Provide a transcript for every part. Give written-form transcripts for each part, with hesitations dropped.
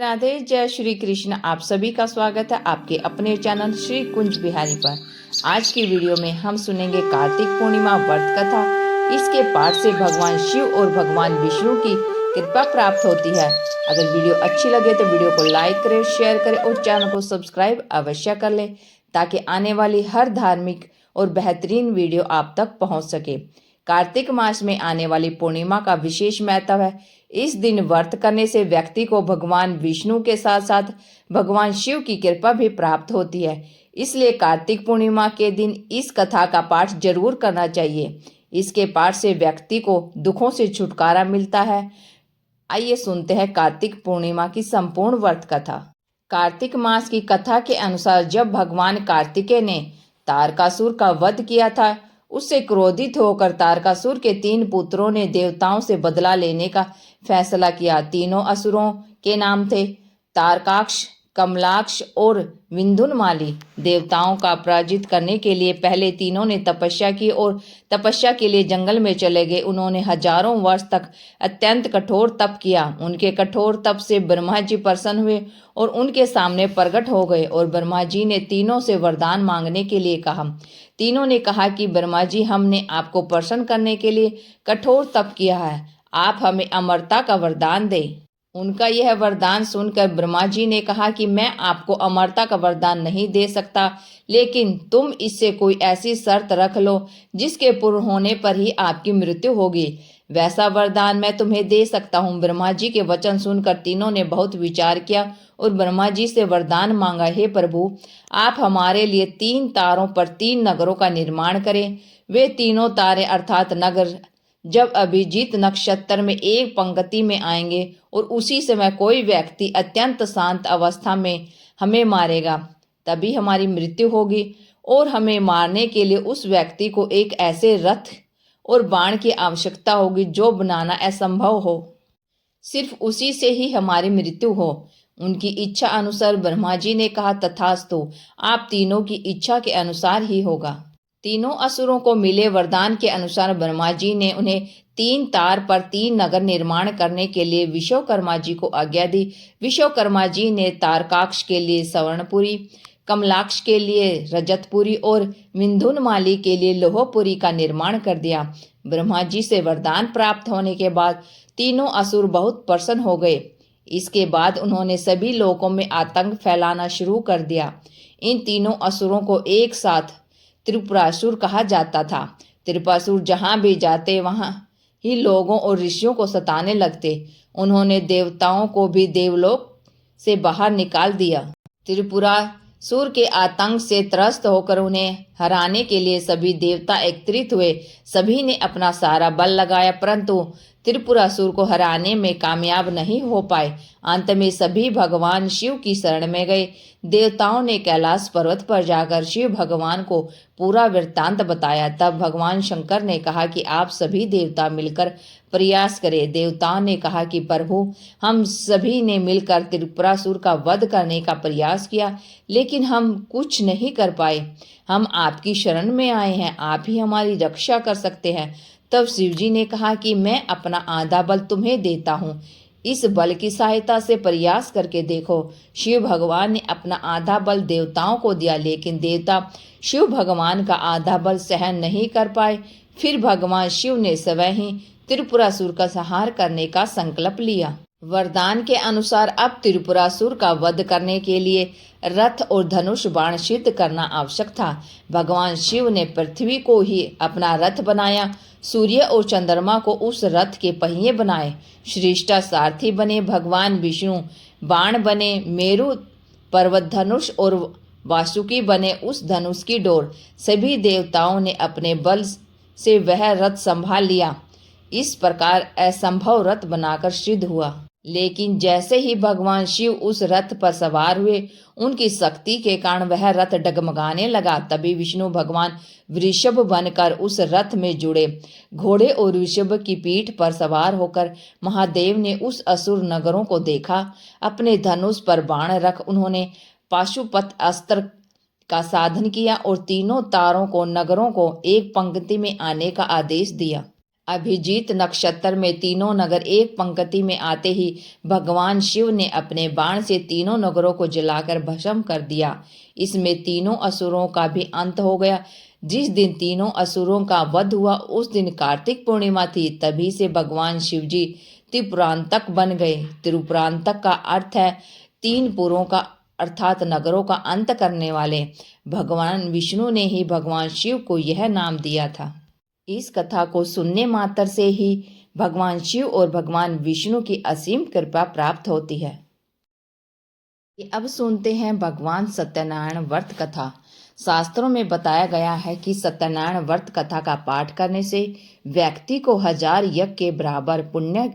राधे जय श्री कृष्ण। आप सभी का स्वागत है आपके अपने चैनल श्री कुंज बिहारी पर। आज की वीडियो में हम सुनेंगे कार्तिक पूर्णिमा व्रत कथा। इसके पाठ से भगवान शिव और भगवान विष्णु की कृपा प्राप्त होती है। अगर वीडियो अच्छी लगे तो वीडियो को लाइक करें, शेयर करें और चैनल को सब्सक्राइब अवश्य कर लें ताकि आने वाली हर धार्मिक और बेहतरीन वीडियो आप तक पहुंच सके। कार्तिक मास में आने वाली पूर्णिमा का विशेष महत्व है। इस दिन व्रत करने से व्यक्ति को भगवान विष्णु के साथ साथ भगवान शिव की कृपा भी प्राप्त होती है। इसलिए कार्तिक पूर्णिमा के दिन इस कथा का पाठ जरूर करना चाहिए। इसके पाठ से व्यक्ति को दुखों से छुटकारा मिलता है। आइए सुनते हैं कार्तिक पूर्णिमा की संपूर्ण व्रत कथा। कार्तिक मास की कथा के अनुसार जब भगवान कार्तिकेय ने तारकासुर का वध किया था, उससे क्रोधित होकर तारकासुर के 3 पुत्रों ने देवताओं से बदला लेने का फैसला किया। तीनों असुरों के नाम थे तारकाक्ष, कमलाक्ष और विंधुनमाली। देवताओं का पराजित करने के लिए पहले तीनों ने तपस्या की और तपस्या के लिए जंगल में चले गए। उन्होंने हजारों वर्ष तक अत्यंत कठोर तप किया। उनके कठोर तप से ब्रह्मा जी प्रसन्न हुए और उनके सामने प्रकट हो गए और ब्रह्मा जी ने तीनों से वरदान मांगने के लिए कहा। तीनों ने कहा कि ब्रह्मा जी, हमने आपको प्रसन्न करने के लिए कठोर तप किया है, आप हमें अमरता का वरदान दें। उनका यह वरदान सुनकर ब्रह्मा जी ने कहा कि मैं आपको अमरता का वरदान नहीं दे सकता, लेकिन तुम इससे कोई ऐसी शर्त रख लो जिसके पूर्ण होने पर ही आपकी मृत्यु होगी, वैसा वरदान मैं तुम्हें दे सकता हूँ। ब्रह्मा जी के वचन सुनकर तीनों ने बहुत विचार किया और ब्रह्मा जी से वरदान मांगा, हे प्रभु, आप हमारे लिए 3 तारों पर 3 नगरों का निर्माण करें। वे तीनों तारे अर्थात नगर जब अभिजीत नक्षत्र में एक पंक्ति में आएंगे और उसी समय कोई व्यक्ति अत्यंत शांत अवस्था में हमें मारेगा, तभी हमारी मृत्यु होगी और हमें मारने के लिए उस व्यक्ति को एक ऐसे रथ और बाण की आवश्यकता होगी जो बनाना असंभव हो। सिर्फ उसी से ही हमारी मृत्यु हो। उनकी इच्छा अनुसार ब्रह्मा जी ने कहा, तथास्तु, आप तीनों की इच्छा के अनुसार ही होगा। तीनों असुरों को मिले वरदान के अनुसार ब्रह्मा जी ने उन्हें 3 तार पर 3 नगर निर्माण करने के लिए विश्वकर्मा जी को आज्ञा दी। विश्वकर्मा जी ने तारकाक्ष के लिए स्वर्णपुरी, कमलाक्ष के लिए रजतपुरी और विंधुनमाली के लिए लोहपुरी का निर्माण कर दिया। ब्रह्मा जी से वरदान प्राप्त होने के बाद तीनों असुर बहुत प्रसन्न हो गए। इसके बाद उन्होंने सभी लोगों में आतंक फैलाना शुरू कर दिया। इन तीनों असुरों को एक साथ त्रिपुरासुर कहा जाता था। त्रिपुरासुर जहां भी जाते वहां ही लोगों और ऋषियों को सताने लगते। उन्होंने देवताओं को भी देवलोक से बाहर निकाल दिया। त्रिपुरासुर के आतंक से त्रस्त होकर उन्हें हराने के लिए सभी देवता एकत्रित हुए। सभी ने अपना सारा बल लगाया, परंतु त्रिपुरासुर को हराने में कामयाब नहीं हो पाए। अंत में सभी भगवान शिव की शरण में गए। देवताओं ने कैलाश पर्वत पर जाकर शिव भगवान को पूरा वृत्तांत बताया। तब भगवान शंकर ने कहा कि आप सभी देवता मिलकर प्रयास करें। देवताओं ने कहा कि प्रभु, हम सभी ने मिलकर त्रिपुरासुर का वध करने का प्रयास किया, लेकिन हम कुछ नहीं कर पाए। हम आपकी शरण में आए हैं, आप ही हमारी रक्षा कर सकते हैं। तब शिवजी ने कहा कि मैं अपना आधा बल तुम्हें देता हूँ, इस बल की सहायता से प्रयास करके देखो। शिव भगवान ने अपना आधा बल देवताओं को दिया, लेकिन देवता शिव भगवान का आधा बल सहन नहीं कर पाए। फिर भगवान शिव ने स्वयं ही त्रिपुरासुर का संहार करने का संकल्प लिया। वरदान के अनुसार अब त्रिपुरासुर का वध करने के लिए रथ और धनुष बाण सिद्ध करना आवश्यक था। भगवान शिव ने पृथ्वी को ही अपना रथ बनाया, सूर्य और चंद्रमा को उस रथ के पहिए बनाए, श्रेष्ठा सारथी बने भगवान विष्णु बाण बने, मेरु पर्वत धनुष और वासुकी बने उस धनुष की डोर। सभी देवताओं ने अपने बल से वह रथ संभाल लिया। इस प्रकार असंभव रथ बनाकर सिद्ध हुआ। लेकिन जैसे ही भगवान शिव उस रथ पर सवार हुए, उनकी शक्ति के कारण वह रथ डगमगाने लगा। तभी विष्णु भगवान वृषभ बनकर उस रथ में जुड़े। घोड़े और वृषभ की पीठ पर सवार होकर महादेव ने उस असुर नगरों को देखा। अपने धनुष पर बाण रख उन्होंने पाशुपत अस्त्र का साधन किया और तीनों तारों को नगरों को एक पंक्ति में आने का आदेश दिया। अभिजीत नक्षत्र में तीनों नगर एक पंक्ति में आते ही भगवान शिव ने अपने बाण से तीनों नगरों को जलाकर भस्म कर दिया। इसमें तीनों असुरों का भी अंत हो गया। जिस दिन तीनों असुरों का वध हुआ उस दिन कार्तिक पूर्णिमा थी। तभी से भगवान शिव जी त्रिपुरांतक बन गए। त्रिपुरांतक का अर्थ है तीन पुरों का अर्थात नगरों का अंत करने वाले। भगवान विष्णु ने ही भगवान शिव को यह नाम दिया था। इस कथा को सुनने मात्र से ही भगवान शिव और भगवान विष्णु की असीम कृपा प्राप्त होती है। अब सुनते हैं भगवान सत्यनारायण व्रत कथा। शास्त्रों में बताया गया है कि सत्यनारायण व्रत कथा का पाठ करने से व्यक्ति को 1000 यज्ञ के बराबर पुण्य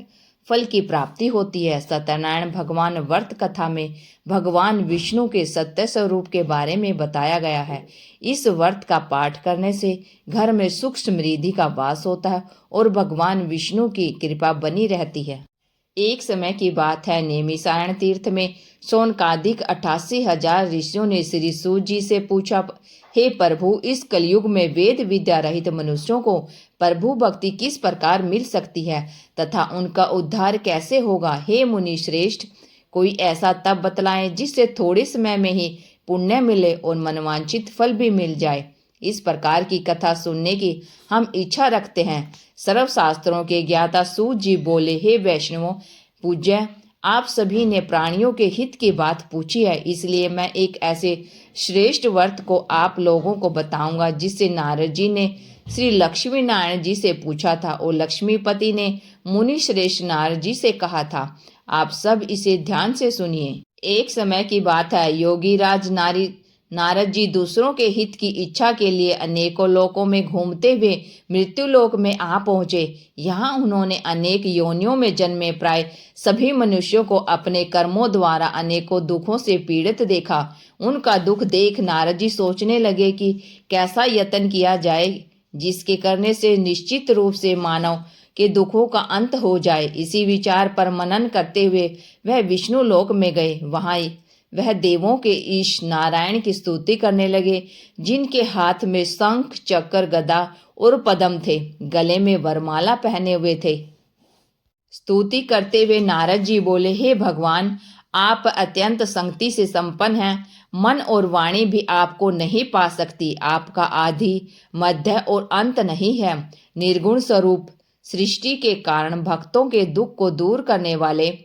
फल की प्राप्ति होती है। सत्यनारायण भगवान व्रत कथा में भगवान विष्णु के सत्य स्वरूप के बारे में बताया गया है। इस व्रत का पाठ करने से घर में सुख समृद्धि का वास होता है और भगवान विष्णु की कृपा बनी रहती है। एक समय की बात है, नैमिषारण्य तीर्थ में सौनकादिक 88,000 ऋषियों ने श्री सूत जी से पूछा, हे प्रभु, इस कलयुग में वेद विद्या रहित मनुष्यों को प्रभु भक्ति किस प्रकार मिल सकती है तथा उनका उद्धार कैसे होगा? हे मुनि श्रेष्ठ, कोई ऐसा तप बतलाएं जिससे थोड़े समय में ही पुण्य मिले और मनवांछित फल भी मिल जाए। इस प्रकार की कथा सुनने की हम इच्छा रखते हैं। सर्वशास्त्रों के ज्ञाता सूत जी बोले, हे वैष्णवों पूज्य, आप सभी ने प्राणियों के हित की बात पूछी है, इसलिए मैं एक ऐसे श्रेष्ठ व्रत को आप लोगों को बताऊंगा जिससे नारद जी ने श्री लक्ष्मी नारायण जी से पूछा था और लक्ष्मीपति ने मुनि श्रेष्ठ नारद जी से कहा था। आप सब इसे ध्यान से सुनिए। एक समय की बात है, योगी राज नारद जी दूसरों के हित की इच्छा के लिए अनेकों लोकों में घूमते हुए मृत्यु लोक में आ पहुंचे। यहाँ उन्होंने अनेक योनियों में जन्मे प्राय सभी मनुष्यों को अपने कर्मों द्वारा अनेकों दुखों से पीड़ित देखा। उनका दुख देख नारद जी सोचने लगे कि कैसा यत्न किया जाए जिसके करने से निश्चित रूप से मानव के दुखों का अंत हो जाए। इसी विचार पर मनन करते हुए वह विष्णु लोक में गए। वहां वह देवों के ईश नारायण की स्तुति करने लगे, जिनके हाथ में शंख चक्र गदा और पद्म थे, गले में वरमाला पहने हुए थे। स्तुति करते हुए नारद जी बोले, हे भगवान, आप अत्यंत शक्ति से संपन्न हैं। मन और वाणी भी आपको नहीं पा सकती। आपका आदि मध्य और अंत नहीं है। निर्गुण स्वरूप सृष्टि के कारण भक्तों के दुख को दूर करने वाले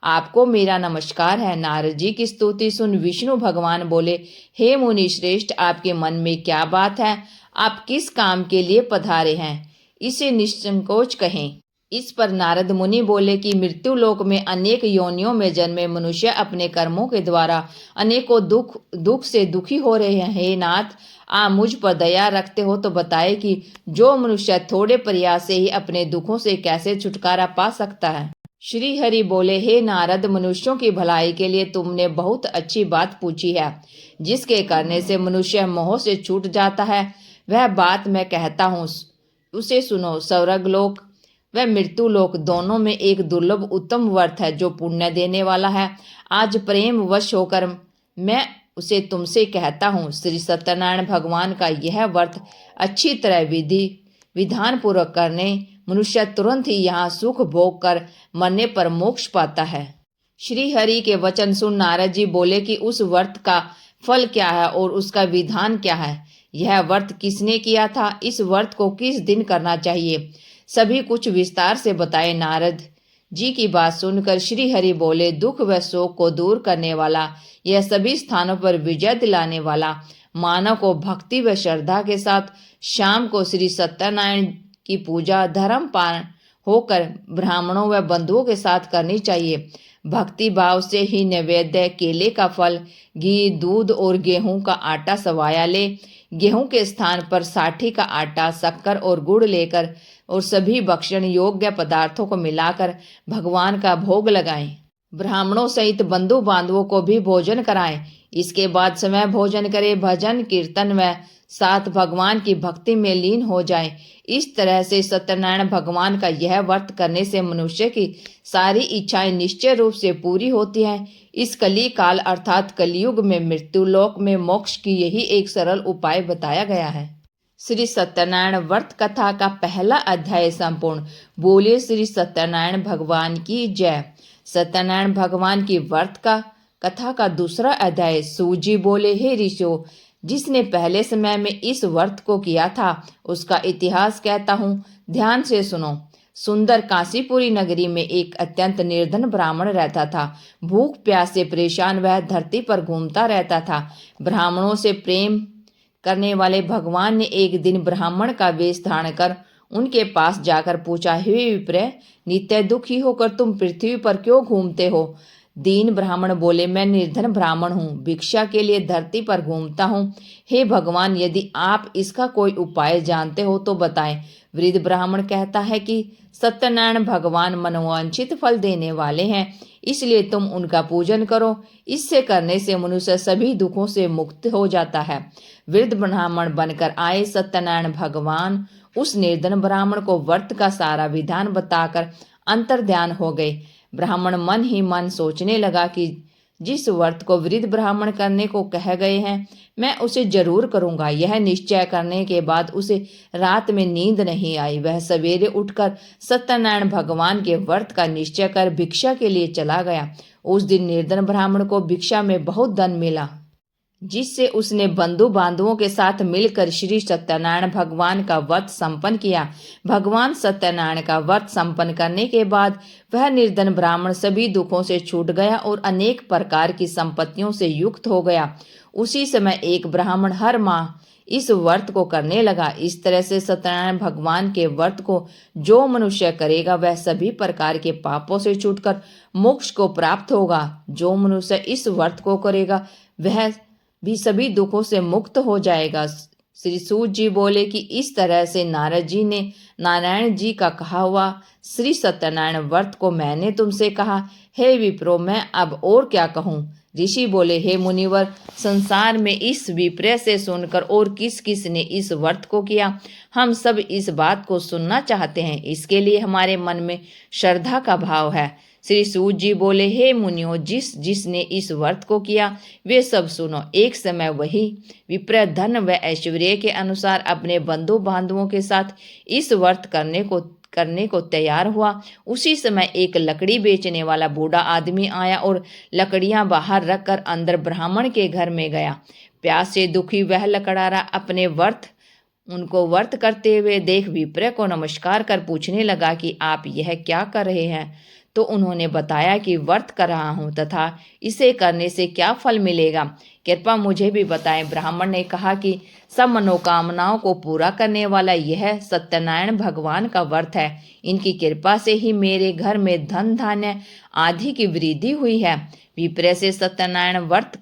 आपको मेरा नमस्कार है। नारद जी की स्तुति सुन विष्णु भगवान बोले, हे मुनि श्रेष्ठ, आपके मन में क्या बात है? आप किस काम के लिए पधारे हैं? इसे निसंकोच कहें। इस पर नारद मुनि बोले कि मृत्यु लोक में अनेक योनियों में जन्मे मनुष्य अपने कर्मों के द्वारा अनेकों दुख से दुखी हो रहे हैं। हे नाथ, आप मुझ पर दया रखते हो तो बताए कि जो मनुष्य थोड़े प्रयास से ही अपने दुखों से कैसे छुटकारा पा सकता है। श्री हरि बोले, हे नारद, मनुष्यों की भलाई के लिए तुमने बहुत अच्छी बात पूछी है, जिसके करने से मनुष्य मोह से छूट जाता है। वह बात मैं कहता हूँ, उसे सुनो। स्वर्ग लोक व मृत्यु लोक दोनों में एक दुर्लभ उत्तम व्रत है जो पुण्य देने वाला है। आज प्रेम वश होकर मैं उसे तुमसे कहता हूँ। श्री सत्यनारायण भगवान का यह व्रत अच्छी तरह विधान पूर्वक करने मनुष्य तुरंत ही यहाँ सुख भोग कर मरने पर मोक्ष पाता है। श्री हरि के वचन सुन नारद जी बोले कि उस व्रत का फल क्या है और उसका विधान क्या है? यह व्रत किसने किया था? इस व्रत को किस दिन करना चाहिए? सभी कुछ विस्तार से बताए। नारद जी की बात सुनकर श्री हरि बोले, दुख व शोक को दूर करने वाला, यह सभी स्थानों पर विजय दिलाने वाला, मानव को भक्ति व श्रद्धा के साथ शाम को श्री सत्यनारायण की पूजा धर्म पालन होकर ब्राह्मणों व बंधुओं के साथ करनी चाहिए। भक्ति भाव से ही नैवेद्य, केले का फल, घी, दूध और गेहूं का आटा सवाया ले। गेहूं के स्थान पर साठी का आटा, शक्कर और गुड़ लेकर और सभी भक्षण योग्य पदार्थों को मिलाकर भगवान का भोग लगाएं। ब्राह्मणों सहित बंधु बांधवों को भी भोजन कराएं। इसके बाद समय भोजन करें, भजन कीर्तन व साथ भगवान की भक्ति में लीन हो जाएं। इस तरह से सत्यनारायण भगवान का यह व्रत करने से मनुष्य की सारी इच्छाएं निश्चय रूप से पूरी होती हैं। इस कली काल अर्थात कलयुग में मृत्यु लोक में मोक्ष की यही एक सरल उपाय बताया गया है। श्री सत्यनारायण व्रत कथा का पहला अध्याय संपूर्ण। बोलिए श्री सत्यनारायण भगवान की जय। सत्यनारायण भगवान की व्रत का कथा का दूसरा अध्याय। सूत जी बोले, हे ऋषियों, जिसने पहले समय में इस व्रत को किया था उसका इतिहास कहता हूँ, ध्यान से सुनो। सुंदर काशीपुरी नगरी में एक अत्यंत निर्धन ब्राह्मण रहता था। भूख प्यास से परेशान वह धरती पर घूमता रहता था। ब्राह्मणों से प्रेम करने वाले भगवान ने एक दिन ब्राह्मण का वेश धारण कर उनके पास जाकर पूछा, हे विप्र, नित्य दुखी होकर तुम पृथ्वी पर क्यों घूमते हो? दीन ब्राह्मण बोले, मैं निर्धन ब्राह्मण हूँ, भिक्षा के लिए धरती पर घूमता हूँ। हे भगवान, यदि आप इसका कोई उपाय जानते हो तो बताएं। वृद्ध ब्राह्मण कहता है कि सत्यनारायण भगवान मनोवांछित फल देने वाले हैं, इसलिए तुम उनका पूजन करो। इससे करने से मनुष्य सभी दुखों से मुक्त हो जाता है। वृद्ध ब्राह्मण बनकर आए सत्यनारायण भगवान उस निर्धन ब्राह्मण को व्रत का सारा विधान बताकर अंतर्ध्यान हो गए। ब्राह्मण मन ही मन सोचने लगा कि जिस व्रत को वृद्ध ब्राह्मण करने को कह गए हैं, मैं उसे जरूर करूंगा। यह निश्चय करने के बाद उसे रात में नींद नहीं आई। वह सवेरे उठकर सत्यनारायण भगवान के व्रत का निश्चय कर भिक्षा के लिए चला गया। उस दिन निर्धन ब्राह्मण को भिक्षा में बहुत धन मिला, जिससे उसने बंधु बांधवों के साथ मिलकर श्री सत्यनारायण भगवान का व्रत संपन्न किया। भगवान सत्यनारायण का व्रत संपन्न करने के बाद वह निर्धन ब्राह्मण सभी दुखों से छूट गया और अनेक प्रकार की संपत्तियों से युक्त हो गया। उसी समय एक ब्राह्मण हर माह इस व्रत को करने लगा। इस तरह से सत्यनारायण भगवान के व्रत को जो मनुष्य करेगा वह सभी प्रकार के पापों से छूटकर मोक्ष को प्राप्त होगा। जो मनुष्य इस व्रत को करेगा वह भी सभी दुखों से मुक्त हो जाएगा। श्री सूत जी बोले कि इस तरह से नारद जी ने नारायण जी का कहा हुआ श्री सत्यनारायण व्रत को मैंने तुमसे कहा। हे विप्रो, मैं अब और क्या कहूँ? ऋषि बोले, हे मुनिवर, संसार में इस विप्र से सुनकर और किस किस ने इस व्रत को किया, हम सब इस बात को सुनना चाहते हैं। इसके लिए हमारे मन में श्रद्धा का भाव है। श्री सूत जी बोले, हे मुनियों, जिसने इस व्रत को किया वे सब सुनो। एक समय वही विप्र धन व ऐश्वर्य के अनुसार अपने बंधु बांधवों के साथ इस व्रत करने को तैयार हुआ। उसी समय एक लकड़ी बेचने वाला बूढ़ा आदमी आया और लकड़ियां बाहर रखकर अंदर ब्राह्मण के घर में गया। प्यास से दुखी वह लकड़हारा अपने उनको व्रत करते हुए देख विप्र को नमस्कार कर पूछने लगा कि आप यह क्या कर रहे हैं? तो उन्होंने बताया कि व्रत कर रहा हूँ तथा इसे करने से क्या फल मिलेगा, कृपया मुझे भी बताएं। ब्राह्मण ने कहा कि सब मनोकामनाओं को पूरा करने वाला यह सत्यनारायण भगवान का व्रत है। इनकी कृपा से ही मेरे घर में धन धान्य आदि की वृद्धि हुई है। विप्र से सत्यनारायण व्रत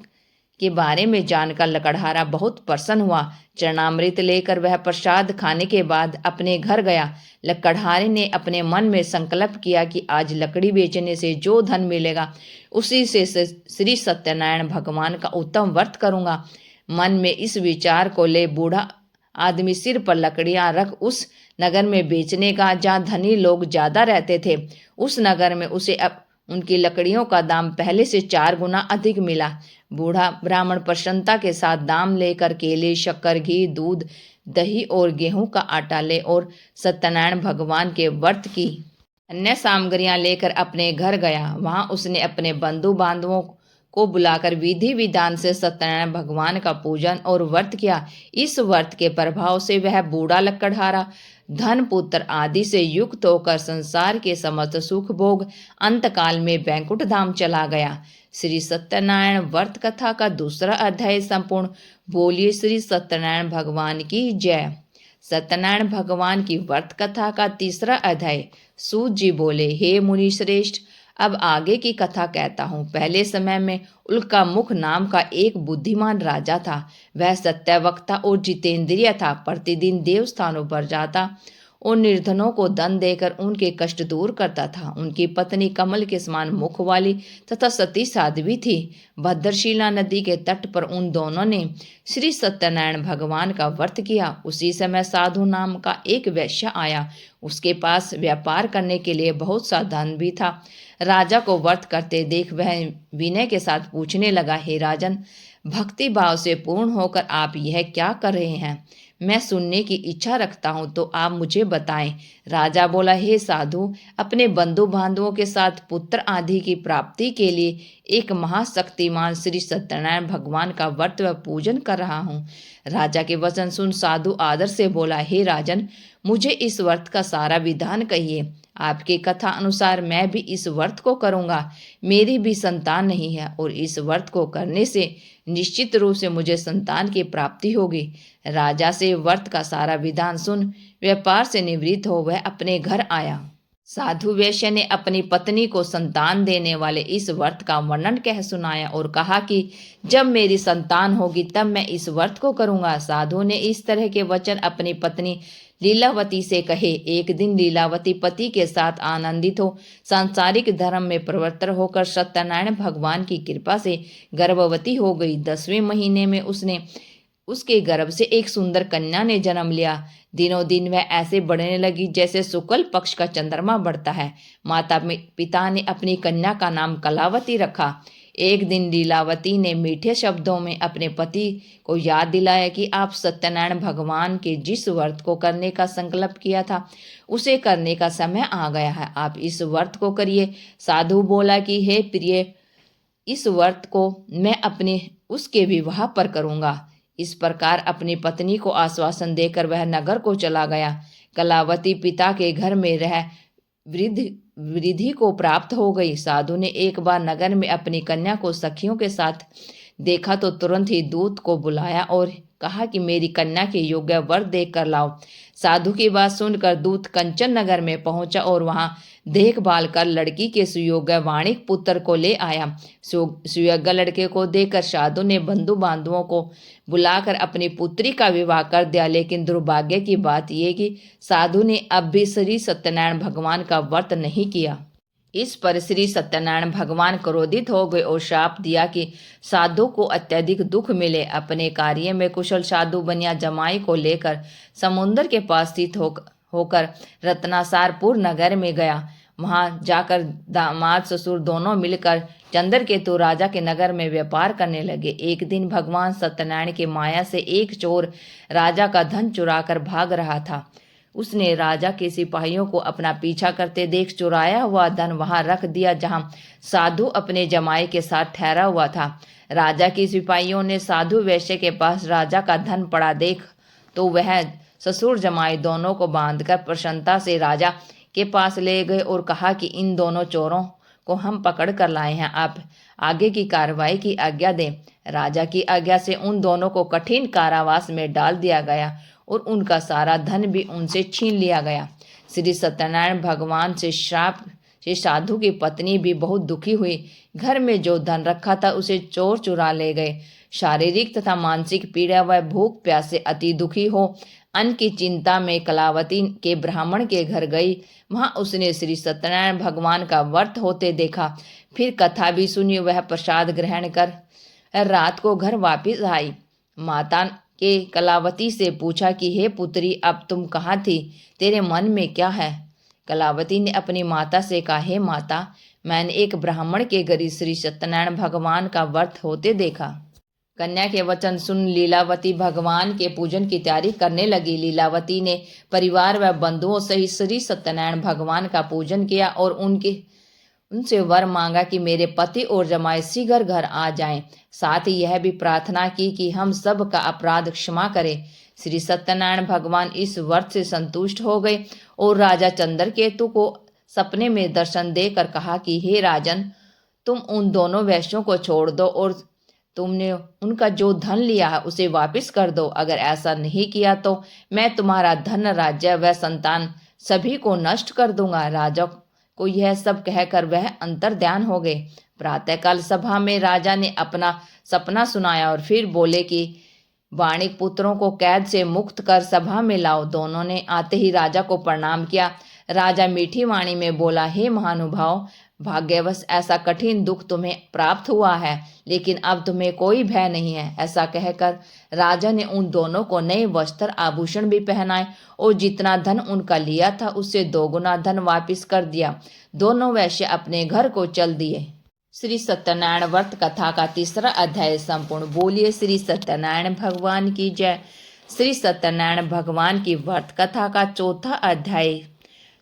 के बारे में जानकर लकड़हारा बहुत प्रसन्न हुआ। चरणामृत लेकर वह प्रसाद खाने के बाद अपने घर गया। लकड़हारे ने अपने मन में संकल्प किया कि आज लकड़ी बेचने से जो धन मिलेगा उसी से श्री सत्यनारायण भगवान का उत्तम व्रत करूंगा। मन में इस विचार को ले बूढ़ा आदमी सिर पर लकड़ियां रख उस नगर में बेचने का जहाँ धनी लोग ज्यादा रहते थे। उस नगर में उसे अब उनकी लकड़ियों का दाम पहले से 4 गुना अधिक मिला। बूढ़ा ब्राह्मण प्रसन्नता के साथ दाम लेकर केले, शक्कर, घी, दूध, दही और गेहूं का आटा ले और सत्यनारायण भगवान के व्रत की अन्य सामग्रियां लेकर अपने घर गया। वहां उसने अपने बंधु बांधवों को बुलाकर विधि विधान से सत्यनारायण भगवान का पूजन और व्रत किया। इस व्रत के प्रभाव से वह बूढ़ा लकड़हारा धन पुत्र आदि से युक्त होकर संसार के समस्त सुख भोग अंतकाल में वैकुंठ धाम चला गया। श्री सत्यनारायण व्रत कथा का दूसरा अध्याय संपूर्ण। बोलिए श्री सत्यनारायण भगवान की जय। सत्यनारायण भगवान की व्रत कथा का तीसरा अध्याय। सूत जी बोले, हे मुनि श्रेष्ठ, अब आगे की कथा कहता हूँ। पहले समय में उल्का मुख नाम का एक बुद्धिमान राजा था। वह सत्यवक्ता और जितेंद्रिय था। प्रतिदिन देवस्थानों पर जाता और निर्धनों को धन देकर उनके कष्ट दूर करता था। उनकी पत्नी कमल के समान मुख वाली तथा सती साध्वी थी। भद्रशिला नदी के तट पर उन दोनों ने श्री सत्यनारायण भगवान का व्रत किया। उसी समय साधु नाम का एक वैश्य आया। उसके पास व्यापार करने के लिए बहुत सा धन भी था। राजा को व्रत करते देख वह विनय के साथ पूछने लगा, हे राजन, भक्ति भाव से पूर्ण होकर आप यह क्या कर रहे हैं? मैं सुनने की इच्छा रखता हूँ, तो आप मुझे बताएं। राजा बोला, हे साधु, अपने बंधु बांधवों के साथ पुत्र आदि की प्राप्ति के लिए एक महाशक्तिमान श्री सत्यनारायण भगवान का व्रत व पूजन कर रहा हूँ। राजा के वचन सुन साधु आदर से बोला, हे राजन, मुझे इस व्रत का सारा विधान कहिए। आपके कथा अनुसार मैं भी इस व्रत को करूंगा। मेरी भी संतान नहीं है और इस व्रत को करने से निश्चित रूप से मुझे संतान की प्राप्ति होगी। राजा से व्रत का सारा विधान सुन व्यापार से निवृत्त हो वह अपने घर आया। साधु वैश्य ने अपनी पत्नी को संतान देने वाले इस व्रत का वर्णन कह सुनाया और कहा कि जब मेरी संतान होगी तब मैं इस व्रत को करूंगा। साधु ने इस तरह के वचन अपनी पत्नी लीलावती से कहे। एक दिन लीलावती पति के साथ आनंदित हो सांसारिक धर्म में प्रवृत्त होकर सत्यनारायण भगवान की कृपा से गर्भवती हो गई। 10वें महीने में उसके गर्भ से एक सुंदर कन्या ने जन्म लिया। दिनों दिन वह ऐसे बढ़ने लगी जैसे शुक्ल पक्ष का चंद्रमा बढ़ता है। माता पिता ने अपनी कन्या का नाम कलावती रखा। एक दिन लीलावती ने मीठे शब्दों में अपने पति को याद दिलाया कि आप सत्यनारायण भगवान के जिस व्रत को करने का संकल्प किया था उसे करने का समय आ गया है। आप इस व्रत को करिए। साधु बोला कि हे प्रिय, इस व्रत को मैं अपने उसके विवाह पर करूंगा। इस प्रकार अपनी पत्नी को आश्वासन देकर वह नगर को चला गया। कलावती पिता के घर में रह वृद्धि को प्राप्त हो गई। साधु ने एक बार नगर में अपनी कन्या को सखियों के साथ देखा तो तुरंत ही दूत को बुलाया और कहा कि मेरी कन्या के योग्य वर देख कर लाओ। साधु की बात सुनकर दूत कंचन नगर में पहुंचा और वहां देखभाल कर लड़की के सुयोग्य वाणिक पुत्र को ले आया। सुयोग्य लड़के को देखकर साधु ने बंधु बांधवों को बुलाकर अपनी पुत्री का विवाह कर दिया। लेकिन दुर्भाग्य की बात यह कि साधु ने अब भी श्री सत्यनारायण भगवान का व्रत नहीं किया। इस पर श्री सत्यनारायण भगवान क्रोधित हो गए और शाप दिया कि साधु को अत्यधिक दुख मिले। अपने कार्य में कुशल साधु बनिया जमाई को लेकर समुद्र के पास स्थित होकर रत्नासारपुर नगर में गया। वहां जाकर दामाद ससुर दोनों मिलकर चंद्रकेतु राजा के नगर में व्यापार करने लगे। एक दिन भगवान सत्यनारायण की माया से एक चोर राजा का धन चुराकर भाग रहा था। उसने राजा के सिपाहियों को अपना पीछा करते देख चुराया हुआ धन वहां रख दिया जहां साधु अपने जमाई के साथ ठहरा हुआ था। राजा के सिपाहियों ने साधु वैश्य के पास राजा का धन पड़ा देख तो वह ससुर जमाई दोनों को बांधकर प्रसन्नता से राजा के पास ले गए और कहा कि इन दोनों चोरों को हम पकड़ कर लाए हैं, आप आगे की कार्रवाई की आज्ञा दें। राजा की आज्ञा से उन दोनों को कठिन कारावास में डाल दिया गया और उनका सारा धन भी उनसे छीन लिया गया। श्री सत्यनारायण भगवान से श्राप से साधु की पत्नी भी बहुत दुखी हुई। घर में जो धन रखा था उसे चोर चुरा ले गए। शारीरिक तथा मानसिक पीड़ा व भूख प्यास से अति दुखी हो अन्न की चिंता में कलावती के ब्राह्मण के घर गई। वहां उसने श्री सत्यनारायण भगवान का व्रत होते देखा। फिर कथा भी सुनी। वह प्रसाद ग्रहण कर रात को घर वापिस आई। माता के कलावती से पूछा कि हे पुत्री, अब तुम कहाँ थी? तेरे मन में क्या है? कलावती ने अपनी माता से कहा, हे माता, मैंने एक ब्राह्मण के घर श्री सत्यनारायण भगवान का व्रत होते देखा। कन्या के वचन सुन लीलावती भगवान के पूजन की तैयारी करने लगी। लीलावती ने परिवार व बंधुओं सहित श्री सत्यनारायण भगवान का पूजन किया और उनसे वर मांगा कि मेरे पति और जमाई शीघ्र घर आ जाएं। साथ ही यह भी प्रार्थना की कि हम सब का अपराध क्षमा करें। श्री सत्यनारायण भगवान इस व्रत से संतुष्ट हो गए और राजा चंद्रकेतु को सपने में दर्शन देकर कहा कि हे राजन, तुम उन दोनों वैश्यों को छोड़ दो और तुमने उनका जो धन लिया है उसे वापस कर दो। अगर ऐसा नहीं किया तो मैं तुम्हारा धन, राज्य व संतान सभी को नष्ट कर दूंगा। राजा को यह सब कहकर वह अंतर्ध्यान हो गए। प्रातःकाल सभा में राजा ने अपना सपना सुनाया और फिर बोले कि वाणिक पुत्रों को कैद से मुक्त कर सभा में लाओ। दोनों ने आते ही राजा को प्रणाम किया। राजा मीठी वाणी में बोला, हे महानुभाव, भाग्यवश ऐसा कठिन दुख तुम्हें प्राप्त हुआ है, लेकिन अब तुम्हें कोई भय नहीं है। ऐसा कहकर राजा ने उन दोनों को नए वस्त्र आभूषण भी पहनाए और जितना धन उनका लिया था उससे 2 गुना धन वापिस कर दिया। दोनों वैश्य अपने घर को चल दिए। श्री सत्यनारायण व्रत कथा का 3रा अध्याय संपूर्ण। बोलिए श्री सत्यनारायण भगवान की जय। श्री सत्यनारायण भगवान की व्रत कथा का चौथा अध्याय।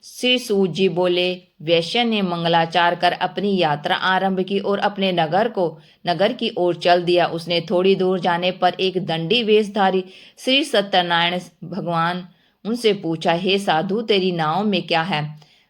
श्री सूत जी बोले, वैश्य ने मंगलाचार कर अपनी यात्रा आरंभ की और अपने नगर की ओर चल दिया। उसने थोड़ी दूर जाने पर एक दंडी वेशधारी श्री सत्यनारायण भगवान उनसे पूछा, हे साधु, तेरी नाव में क्या है?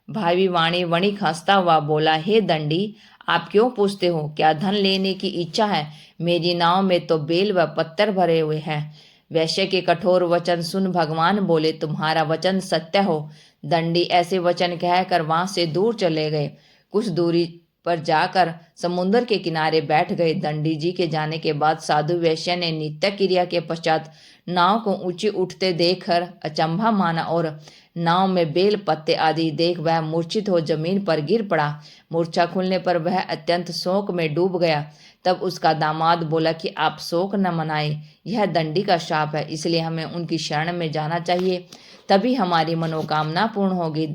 भावी वाणी वणिक हंसता हुआ बोला, हे दंडी, आप क्यों पूछते हो? क्या धन लेने की इच्छा है? मेरी नाव में तो बेल व पत्थर भरे हुए हैं। वैश्य के कठोर वचन सुन भगवान बोले, तुम्हारा वचन सत्य हो। दंडी ऐसे वचन कहकर वहां से दूर चले गए। कुछ दूरी पर जाकर समुद्र के किनारे बैठ गए। दंडी जी के जाने के बाद साधु वैश्य ने नित्य क्रिया के पश्चात नाव को ऊंची उठते देखकर अचंभा माना और नाव में बेल पत्ते आदि देख वह मूर्छित हो जमीन पर गिर पड़ा। मूर्छा खुलने पर वह अत्यंत शोक में डूब गया। तब उसका दामाद बोला कि आप शोक न मनाएं, यह दंडी का शाप है, इसलिए हमें उनकी शरण में जाना चाहिए, तभी हमारी मनोकामना पूर्ण होगी।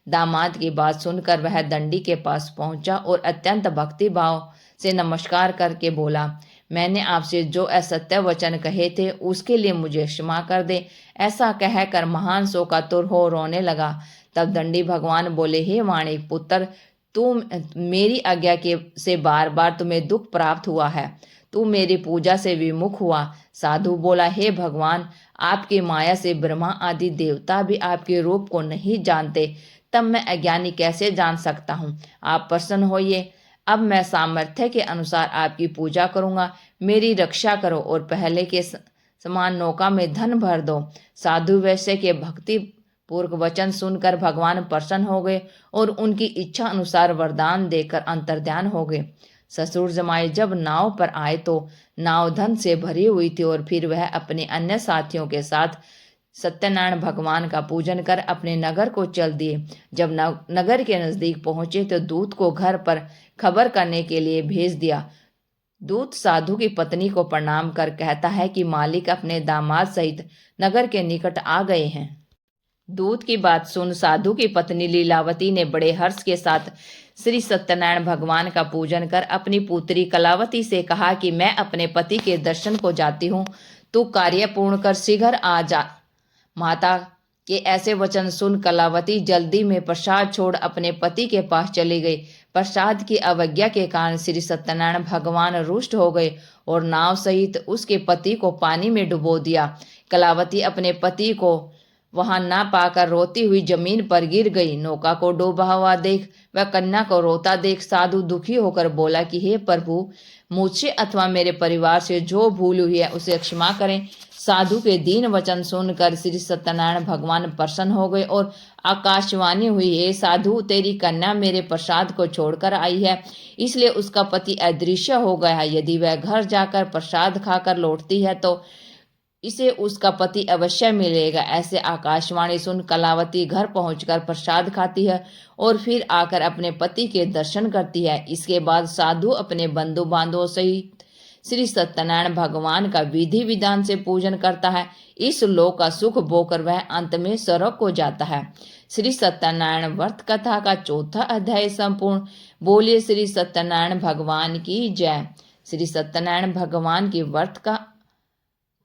दामाद की बात सुनकर वह दंडी के पास पहुंचा और अत्यंत भक्ति भाव से नमस्कार करके बोला, मैंने आपसे जो असत्य वचन कहे थे उसके लिए मुझे क्षमा कर दे। ऐसा कहकर महान शोकातुर हो रोने लगा। तब दंडी भगवान बोले, हे वाणी पुत्र, तू मेरी आज्ञा के से बार बार तुम्हें दुख प्राप्त हुआ है, तू मेरी पूजा से विमुख हुआ। साधु बोला, हे भगवान, आपकी माया से ब्रह्मा आदि देवता भी आपके रूप को नहीं जानते, तब मैं अज्ञानी कैसे जान सकता हूँ? आप प्रसन्न होइए, अब मैं सामर्थ्य के अनुसार आपकी पूजा करूंगा। मेरी रक्षा करो और पहले के समान नौका में धन भर दो। साधु वैश्य के भक्ति पूर्व वचन सुनकर भगवान प्रसन्न हो गए और उनकी इच्छा अनुसार वरदान देकर अंतर्ध्यान हो गए। ससुर जमाई जब नाव पर आए तो नाव धन से भरी हुई थी और फिर वह अपने अन्य साथियों के साथ सत्यनारायण भगवान का पूजन कर अपने नगर को चल दिए। जब नगर के नजदीक पहुंचे तो दूत को घर पर खबर करने के लिए भेज दिया। दूत साधु की पत्नी को प्रणाम कर कहता है कि मालिक अपने दामाद सहित नगर के निकट आ गए हैं। दूत की बात सुन साधु की पत्नी लीलावती ने बड़े हर्ष के साथ श्री सत्यनारायण भगवान का पूजन कर अपनी पुत्री कलावती से कहा कि मैं अपने पति के दर्शन को जाती हूँ, तू कार्य पूर्ण कर शीघ्र आ जा। माता के ऐसे वचन सुन कलावती जल्दी में प्रसाद छोड़ अपने पति के पास चली गई। प्रसाद की अवज्ञा के कारण श्री सत्यनारायण भगवान रुष्ट हो गए और नाव सहित उसके पति को पानी में डुबो दिया। कलावती अपने पति को वहां ना पाकर रोती हुई जमीन पर गिर गई। नौका को डूबा हुआ देख वह कन्या को रोता देख साधु दुखी होकर बोला कि हे प्रभु, मुझसे अथवा मेरे परिवार से जो भूल हुई है उसे क्षमा करें। साधु के दीन वचन सुनकर श्री सत्यनारायण भगवान प्रसन्न हो गए और आकाशवाणी हुई, हे साधु, तेरी कन्या मेरे प्रसाद को छोड़कर आई है, इसलिए उसका पति अदृश्य हो गया है। यदि वह घर जाकर प्रसाद खाकर लौटती है तो इसे उसका पति अवश्य मिलेगा। ऐसे आकाशवाणी सुन कलावती घर पहुंचकर प्रसाद खाती है और फिर आकर अपने पति के दर्शन करती है। इसके बाद साधु अपने बंधु बांधवों सहित श्री सत्यनारायण भगवान का विधि विधान से पूजन करता है। इस लोक का सुख भोकर वह अंत में स्वर्ग को जाता है। श्री सत्यनारायण व्रत कथा का चौथा अध्याय संपूर्ण। बोलिए श्री सत्यनारायण भगवान की जय। श्री सत्यनारायण भगवान की व्रत का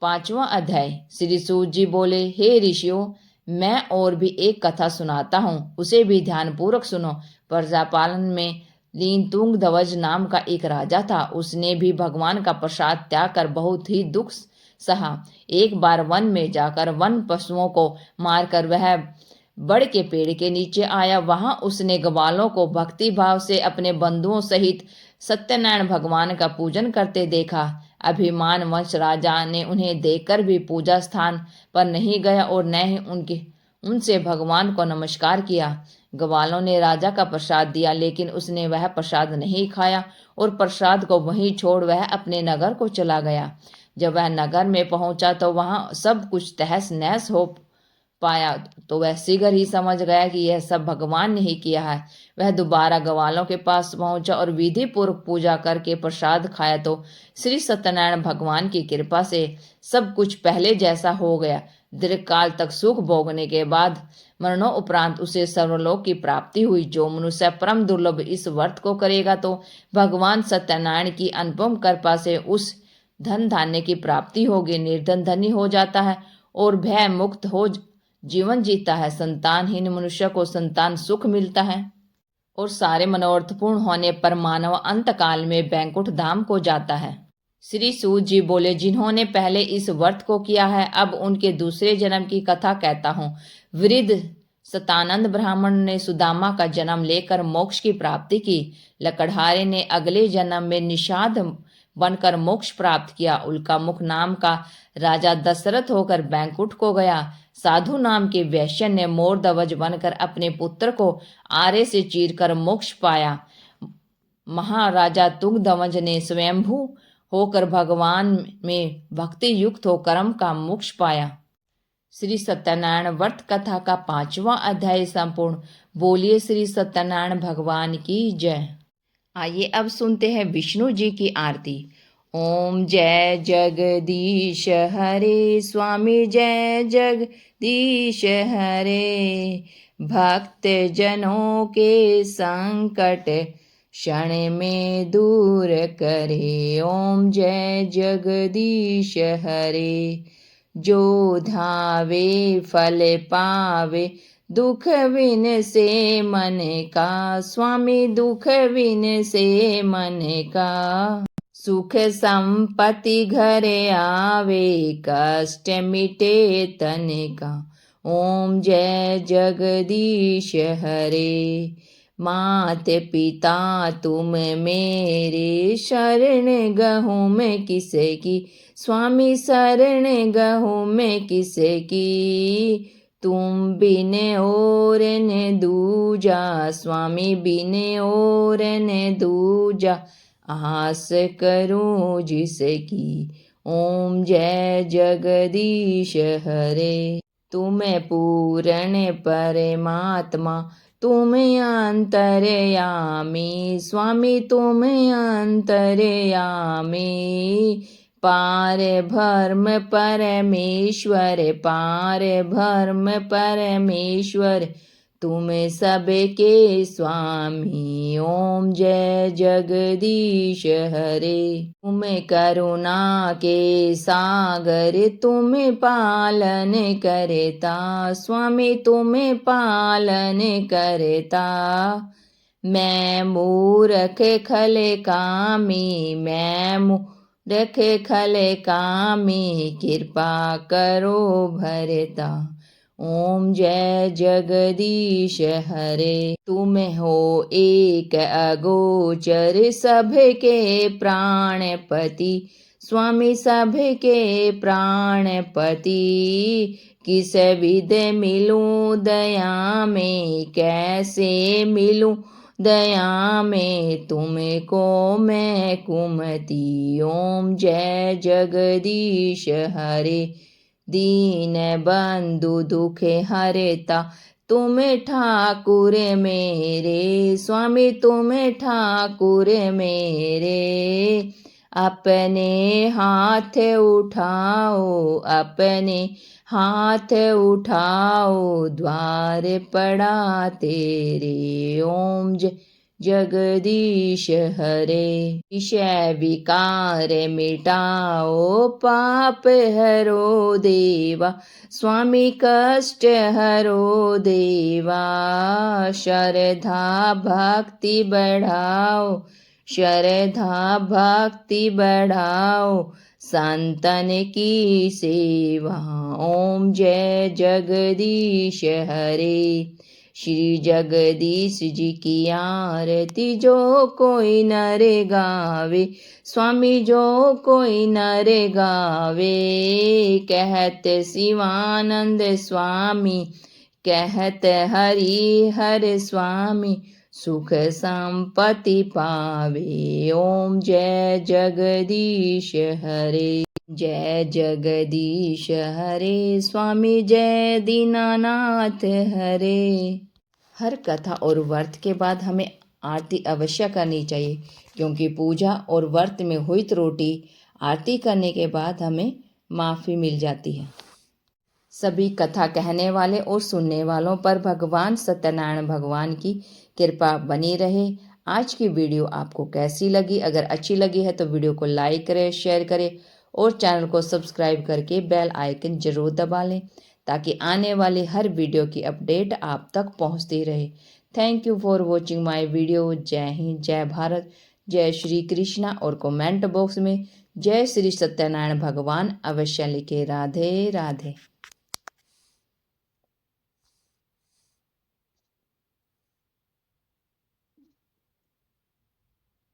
पांचवा अध्याय। श्री सूत जी बोले, हे ऋषियों, मैं और भी एक कथा सुनाता हूँ, उसे भी ध्यान पूर्वक सुनो। प्रजापालन में लीन तुंग ध्वज नाम का एक राजा था। उसने भी भगवान का प्रसाद त्याग कर बहुत ही दुख सहा। एक बार वन में जाकर वन पशुओं को मारकर वह बड़ के पेड़ के नीचे आया। वहां उसने ग्वालों को भक्ति भाव से अपने बंधुओं सहित सत्यनारायण भगवान का पूजन करते देखा। अभिमान वंश राजा ने उन्हें देखकर भी पूजा स्थान पर नहीं गया और न ही उनसे भगवान को नमस्कार किया। ग्वालों ने राजा का प्रसाद दिया, लेकिन उसने वह प्रसाद नहीं खाया और प्रसाद को वहीं छोड़ वह अपने नगर को चला गया। जब वह नगर में पहुंचा तो वहां सब कुछ तहस नहस हो पाया, तो वह शीघ्र ही समझ गया कि यह सब भगवान ने ही किया है। वह दोबारा ग्वालों के पास पहुंचा और विधि पूर्वक पूजा करके प्रसाद खाया तो श्री सत्यनारायण भगवान की कृपा से सब कुछ पहले जैसा हो गया। दीर्घकाल तक सुख भोगने के बाद मरणों उपरांत उसे सर्वलोक की प्राप्ति हुई। जो मनुष्य परम दुर्लभ इस व्रत को करेगा तो भगवान सत्यनारायण की अनुपम कृपा से उस धन धान्य की प्राप्ति होगी। निर्धन धनी हो जाता है और भय मुक्त हो जीवन जीता है। संतानहीन मनुष्य को संतान सुख मिलता है और सारे मनोरथ पूर्ण होने पर मानव अंत काल में बैकुंठ धाम को जाता है। श्री सूत जी बोले, जिन्होंने पहले इस व्रत को किया है, अब उनके दूसरे जन्म की कथा कहता हूँ। वृद्ध सतानंद ब्राह्मण ने सुदामा का जन्म लेकर मोक्ष की प्राप्ति की। लकड़हारे ने अगले जन्म में निषाद बनकर मोक्ष प्राप्त किया। उल्का मुख नाम का राजा दशरथ होकर बैकुंठ को गया। साधु नाम के वैश्य ने मोर ध्वज बनकर अपने पुत्र को आरे से चीरकर मोक्ष पाया। महाराजा तुंगध्वज ने स्वयंभू होकर भगवान में भक्ति युक्त हो कर्म का मोक्ष पाया। श्री सत्यनारायण व्रत कथा का 5वां अध्याय संपूर्ण। बोलिए श्री सत्यनारायण भगवान की जय। आइए अब सुनते हैं विष्णु जी की आरती। ओम जय जगदीश हरे स्वामी, जय जगदीश हरे। भक्त जनों के संकट क्षण में दूर करे। ओम जय जगदीश हरे। जो धावे फल पावे, दुख विन से मन का। स्वामी दुख विन से मन का। सुख संपत्ति घर आवे, कष्ट मिटे तन का। ओम जय जगदीश हरे। मात पिता तुम मेरे, शरण गहूँ मैं किसे की। स्वामी शरण गहूँ मैं किसे की। तुम बिन और न दूजा, स्वामी बिन और न दूजा। आस करूं जिसकी। ओम जय जगदीश हरे। तुम पूर्ण परमात्मा, तुम अंतर्यामी। स्वामी तुम अंतर्यामी। पार भ्रम परमेश्वर, पार भ्रम परमेश्वर। तुम सबके स्वामी। ओम जय जगदीश हरे। तुम करुणा के सागर, तुम पालन करता। स्वामी तुम पालन करता। मैं मूर्ख खल कामी, मैं मूर्ख खल कामी। कृपा करो भरता। ओम जय जगदीश हरे। तुम हो एक अगोचर, सबके प्राणपति। स्वामी सबके प्राणपति। किस विध मिलूं दया में, कैसे मिलूं दया में। तुमको मैं कुमति। ओम जय जगदीश हरे। दीन बंधु दुख हरता, तुम ठाकुर मेरे। स्वामी तुम ठाकुर मेरे। अपने हाथ उठाओ, अपने हाथ उठाओ। द्वार पड़ा तेरे। ओम जगदीश हरे। विषय विकार मिटाओ, पाप हरो देवा। स्वामी कष्ट हरो देवा। श्रद्धा भक्ति बढ़ाओ, श्रद्धा भक्ति बढ़ाओ। संतन की सेवा। ओम जय जगदीश हरे। श्री जगदीश जी की आरती जो कोई नर गावे। स्वामी जो कोई नर गावे। कहत शिवानंद स्वामी, कहत हरि हर स्वामी। सुख संपत्ति पावे। ओम जय जगदीश हरे। जय जगदीश हरे। स्वामी जय दीनानाथ हरे। हर कथा और व्रत के बाद हमें आरती अवश्य करनी चाहिए, क्योंकि पूजा और व्रत में हुई त्रुटि आरती करने के बाद हमें माफ़ी मिल जाती है। सभी कथा कहने वाले और सुनने वालों पर भगवान सत्यनारायण भगवान की कृपा बनी रहे। आज की वीडियो आपको कैसी लगी? अगर अच्छी लगी है तो वीडियो को लाइक करें, शेयर करें और चैनल को सब्सक्राइब करके बेल आइकन जरूर दबा लें ताकि आने वाली हर वीडियो की अपडेट आप तक पहुंचती रहे। Thank you for watching my video. जय हिंद, जय भारत, जय श्री कृष्णा और कमेंट बॉक्स में जय श्री सत्यनारायण भगवान अवश्य लिखे। राधे राधे।